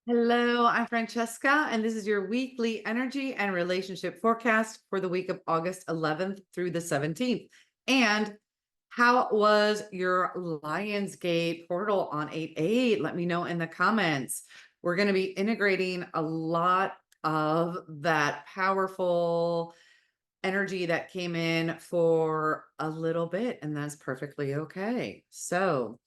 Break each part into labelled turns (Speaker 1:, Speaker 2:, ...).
Speaker 1: Hello, I'm Francesca, and this is your weekly energy and relationship forecast for the week of August 11th through the 17th. And how was your Lionsgate portal on 8/8? Let me know in the comments. We're going to be integrating a lot of that powerful energy that came in for a little bit, and that's perfectly okay. So,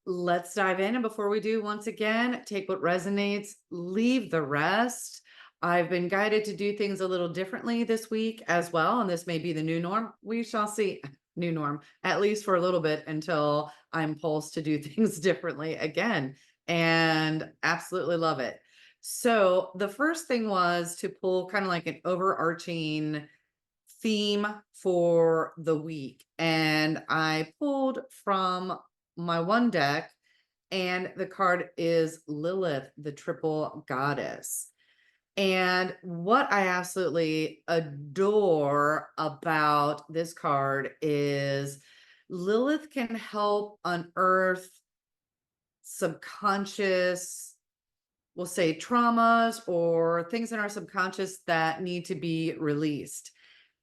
Speaker 1: let's dive in. And before we do, once again, take what resonates, leave the rest. I've been guided to do things a little differently this week as well. And this may be the new norm. We shall see. New norm, at least for a little bit until I'm pulsed to do things differently again. And absolutely love it. So the first thing was to pull kind of like an overarching theme for the week. And I pulled from my one deck, and the card is Lilith, the triple goddess. And what I absolutely adore about this card is Lilith can help unearth subconscious, we'll say traumas or things in our subconscious that need to be released.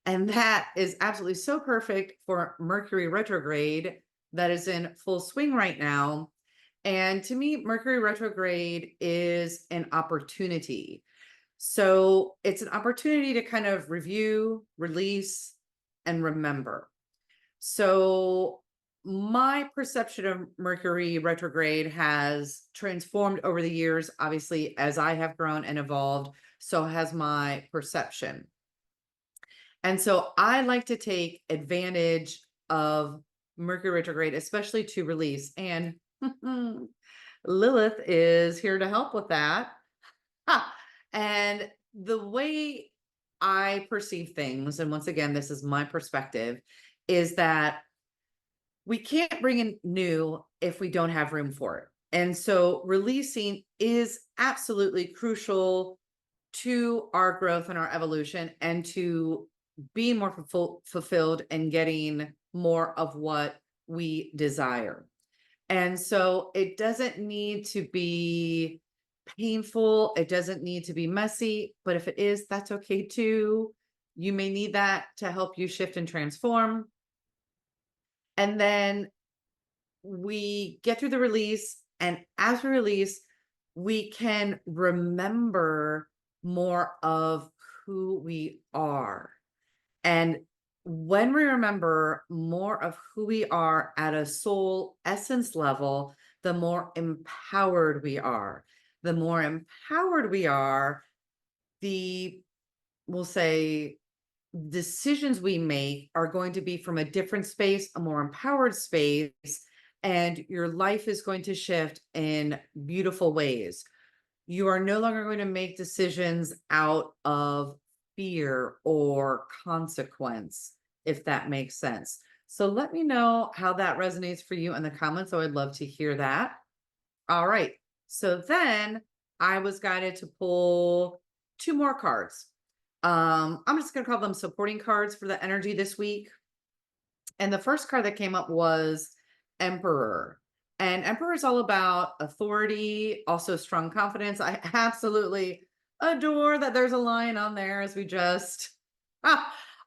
Speaker 1: And that is absolutely so perfect for Mercury retrograde that is in full swing right now. And to me, Mercury retrograde is an opportunity. So it's an opportunity to kind of review, release, and remember. So my perception of Mercury retrograde has transformed over the years. Obviously, as I have grown and evolved, so has my perception. And so I like to take advantage of Mercury retrograde, especially to release. And Lilith is here to help with that. Ha! And the way I perceive things, and once again, this is my perspective, is that we can't bring in new if we don't have room for it. And so releasing is absolutely crucial to our growth and our evolution and to be more fulfilled and getting more of what we desire. And so it doesn't need to be painful. It doesn't need to be messy, but if it is, that's okay too. You may need that to help you shift and transform. And then we get through the release. And as we release, we can remember more of who we are. And when we remember more of who we are at a soul essence level, the more empowered we are. The more empowered we are, the, we'll say, decisions we make are going to be from a different space, a more empowered space, and your life is going to shift in beautiful ways. You are no longer going to make decisions out of fear or consequence, if that makes sense. So let me know how that resonates for you in the comments. I would love to hear that. All right. So then I was guided to pull two more cards. I'm just going to call them supporting cards for the energy this week. And the first card that came up was Emperor. And Emperor is all about authority, also strong confidence. I absolutely adore that there's a lion on there as we just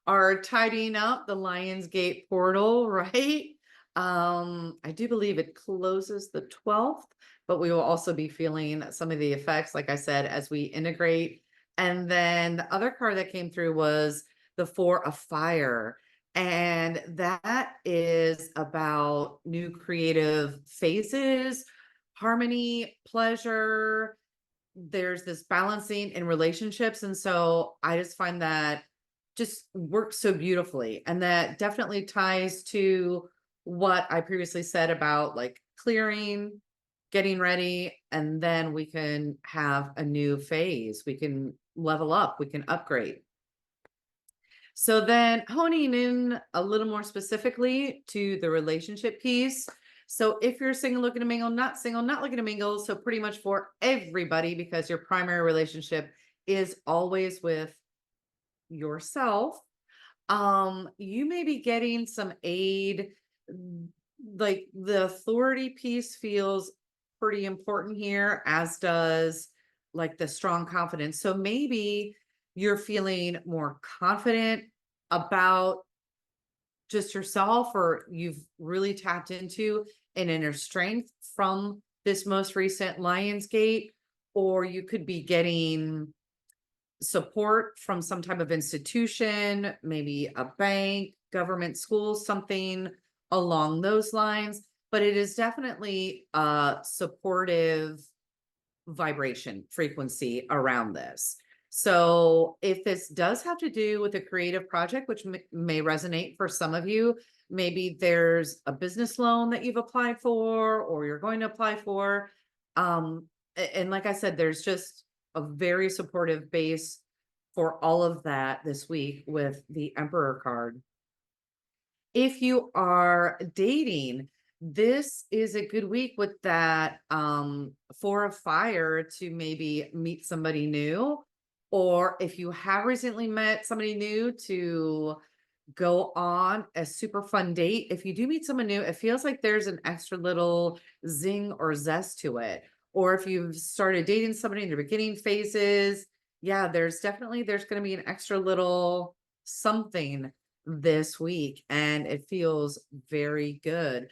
Speaker 1: are tidying up the Lionsgate portal, right? I do believe it closes the 12th, but we will also be feeling some of the effects, like I said, as we integrate. And then the other card that came through was the Four of Fire. And that is about new creative phases, harmony, pleasure. There's this balancing in relationships. And so I just find that just works so beautifully. And that definitely ties to what I previously said about like clearing, getting ready, and then we can have a new phase. We can level up, we can upgrade. So then honing in a little more specifically to the relationship piece. So if you're single looking to mingle, not single, not looking to mingle, so pretty much for everybody, because your primary relationship is always with yourself, you may be getting some aid. Like the authority piece feels pretty important here, as does like the strong confidence. So maybe you're feeling more confident about just yourself, or you've really tapped into an inner strength from this most recent Lionsgate, or you could be getting support from some type of institution, maybe a bank, government, school, something along those lines. But it is definitely a supportive vibration frequency around this. So if this does have to do with a creative project, which may resonate for some of you, maybe there's a business loan that you've applied for or you're going to apply for. And like I said, there's just a very supportive base for all of that this week with the Emperor card. If you are dating, this is a good week with that 4 of fire to maybe meet somebody new. Or if you have recently met somebody new, to go on a super fun date. If you do meet someone new, it feels like there's an extra little zing or zest to it. Or if you've started dating somebody in the beginning phases, yeah, there's going to be an extra little something this week, and it feels very good.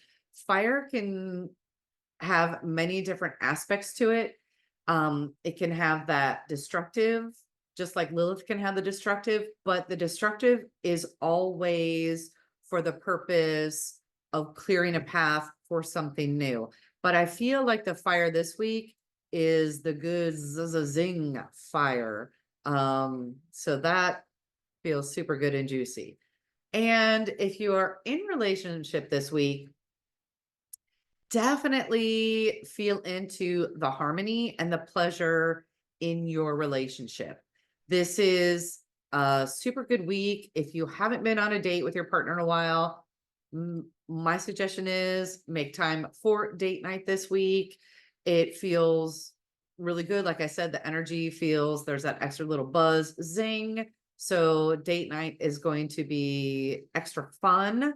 Speaker 1: Fire can have many different aspects to it. It can have that destructive, just like Lilith can have the destructive, but the destructive is always for the purpose of clearing a path for something new. But I feel like the fire this week is the good zing fire. So that feels super good and juicy. And if you are in relationship this week, definitely feel into the harmony and the pleasure in your relationship. This is a super good week. If you haven't been on a date with your partner in a while, my suggestion is make time for date night this week. It feels really good. Like I said, the energy feels, there's that extra little buzz, zing. So date night is going to be extra fun.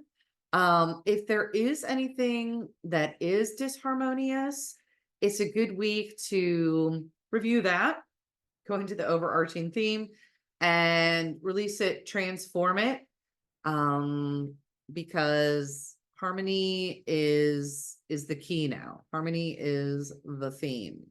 Speaker 1: If there is anything that is disharmonious, it's a good week to review that, go into the overarching theme and release it, transform it. Because harmony is the key now. Harmony is the theme.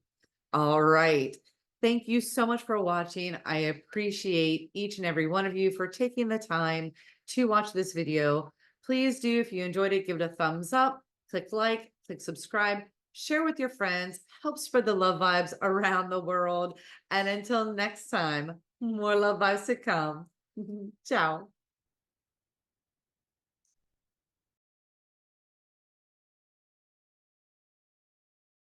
Speaker 1: All right. Thank you so much for watching. I appreciate each and every one of you for taking the time to watch this video. Please do, if you enjoyed it, give it a thumbs up, click like, click subscribe, share with your friends, help spread the love vibes around the world. And until next time, more love vibes to come. Ciao.